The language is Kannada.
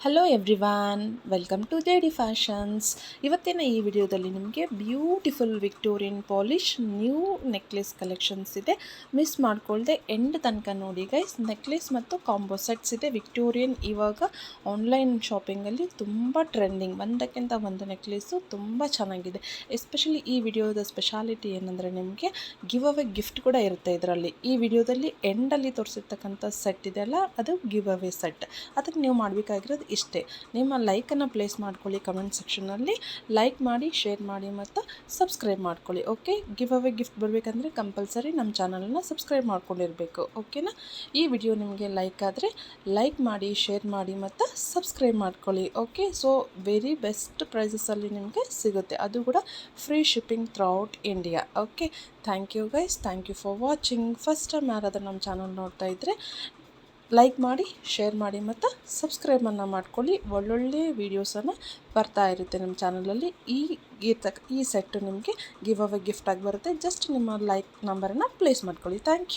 Hello everyone, welcome to J D fashions. ಇವತ್ತಿನ ಈ ವಿಡಿಯೋದಲ್ಲಿ ನಿಮಗೆ beautiful Victorian polish new necklace collections ಇದೆ. ಮಿಸ್ ಮಾಡ್ಕೊಳ್ದೆ ಎಂಡ್ ತನಕ ನೋಡಿ ಗೈಸ್. ನೆಕ್ಲೆಸ್ ಮತ್ತು ಕಾಂಬೋ ಸೆಟ್ಸ್ ಇದೆ. ವಿಕ್ಟೋರಿಯನ್ ಇವಾಗ ಆನ್ಲೈನ್ ಶಾಪಿಂಗಲ್ಲಿ ತುಂಬ ಟ್ರೆಂಡಿಂಗ್, ಒಂದಕ್ಕಿಂತ ಒಂದು ನೆಕ್ಲೆಸ್ಸು ತುಂಬ ಚೆನ್ನಾಗಿದೆ. ಎಸ್ಪೆಷಲಿ ಈ ವಿಡಿಯೋದ ಸ್ಪೆಷಾಲಿಟಿ ಏನಂದರೆ ನಿಮಗೆ ಗಿವ್ ಅವೇ ಗಿಫ್ಟ್ ಕೂಡ ಇರುತ್ತೆ ಇದರಲ್ಲಿ. ಈ ವಿಡಿಯೋದಲ್ಲಿ ಎಂಡಲ್ಲಿ ತೋರಿಸಿರ್ತಕ್ಕಂಥ ಸೆಟ್ ಇದೆಯಲ್ಲ, ಅದು ಗಿವ್ ಅವೇ ಸೆಟ್. ಅದಕ್ಕೆ ನೀವು ಮಾಡಬೇಕಾಗಿರೋದು ಇಷ್ಟೇ, ನಿಮ್ಮ ಲೈಕನ್ನು ಪ್ಲೇಸ್ ಮಾಡ್ಕೊಳ್ಳಿ ಕಮೆಂಟ್ ಸೆಕ್ಷನಲ್ಲಿ. ಲೈಕ್ ಮಾಡಿ, ಶೇರ್ ಮಾಡಿ ಮತ್ತು ಸಬ್ಸ್ಕ್ರೈಬ್ ಮಾಡ್ಕೊಳ್ಳಿ. ಓಕೆ, ಗಿವ್ ಅವೇ ಗಿಫ್ಟ್ ಬರಬೇಕಂದ್ರೆ ಕಂಪಲ್ಸರಿ ನಮ್ಮ ಚಾನಲನ್ನು ಸಬ್ಸ್ಕ್ರೈಬ್ ಮಾಡ್ಕೊಂಡಿರಬೇಕು. ಓಕೆನಾ? ಈ ವಿಡಿಯೋ ನಿಮಗೆ ಲೈಕ್ ಆದರೆ ಲೈಕ್ ಮಾಡಿ, ಶೇರ್ ಮಾಡಿ ಮತ್ತು ಸಬ್ಸ್ಕ್ರೈಬ್ ಮಾಡ್ಕೊಳ್ಳಿ. ಓಕೆ, ಸೊ ವೆರಿ ಬೆಸ್ಟ್ ಪ್ರೈಸಸಲ್ಲಿ ನಿಮಗೆ ಸಿಗುತ್ತೆ, ಅದು ಕೂಡ free shipping throughout India. Okay, thank you guys, thank you for watching. First time ಯಾರಾದರೂ ನಮ್ಮ ಚಾನಲ್ ನೋಡ್ತಾ ಇದ್ದರೆ ಲೈಕ್ ಮಾಡಿ, ಶೇರ್ ಮಾಡಿ ಮತ್ತು ಸಬ್ಸ್ಕ್ರೈಬನ್ನು ಮಾಡ್ಕೊಳ್ಳಿ. ಒಳ್ಳೊಳ್ಳೆ ವೀಡಿಯೋಸನ್ನು ಬರ್ತಾ ಇರುತ್ತೆ ನಮ್ಮ ಚಾನಲಲ್ಲಿ. ಈ ಸೆಟ್ಟು ನಿಮಗೆ ಗಿವ್ ಅವೇ ಗಿಫ್ಟಾಗಿ ಬರುತ್ತೆ. ಜಸ್ಟ್ ನಿಮ್ಮ ಲೈಕ್ ನಂಬರನ್ನು ಪ್ಲೇಸ್ ಮಾಡ್ಕೊಳ್ಳಿ. Thank you.